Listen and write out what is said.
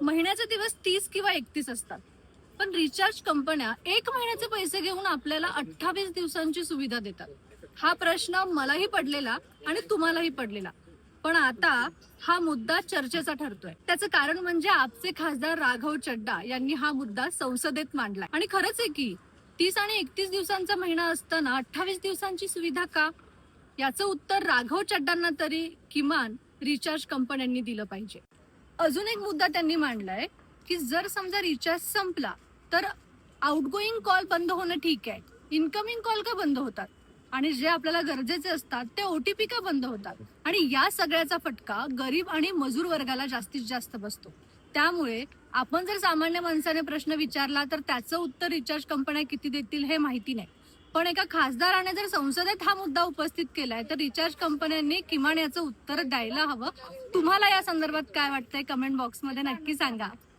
महिन्याचे दिवस 30 किंवा 31 असतात, पण रिचार्ज कंपन्या 1 महिन्याचे पैसे घेऊन आपल्याला 28 दिवसांची सुविधा देतात. हा प्रश्न मलाही पडलेला आणि तुम्हालाही पडलेला. पण आता हा मुद्दा चर्चेचा ठरतोय. त्याचं कारण म्हणजे आपचे खासदार राघव चड्डा यांनी हा मुद्दा संसदेत मांडलाय. आणि खरंच आहे की 30 आणि 31 दिवसांचा महिना असताना 28 दिवसांची सुविधा का? याचं उत्तर राघव चड्डांना तरी किमान रिचार्ज कंपन्यांनी दिलं पाहिजे. अजून एक मुद्दा त्यांनी मांडलाय की जर समजा रिचार्ज संपला तर आउटगोईंग कॉल बंद होणं ठीक आहे, इनकमिंग कॉल का बंद होतात? आणि जे आपल्याला गरजेचे असतात ते ओटीपी का बंद होतात? आणि या सगळ्याचा फटका गरीब आणि मजूर वर्गाला जास्तीत जास्त बसतो. त्यामुळे आपण जर सामान्य माणसाने प्रश्न विचारला तर त्याचं उत्तर रिचार्ज कंपन्या किती देतील हे माहिती नाही. पण एका खासदाराने जर संसदेत हा मुद्दा उपस्थित केलाय तर रिचार्ज कंपन्यांनी किमान याचं उत्तर द्यायला हवं. तुम्हाला या संदर्भात काय वाटतंय कमेंट बॉक्समध्ये नक्की सांगा.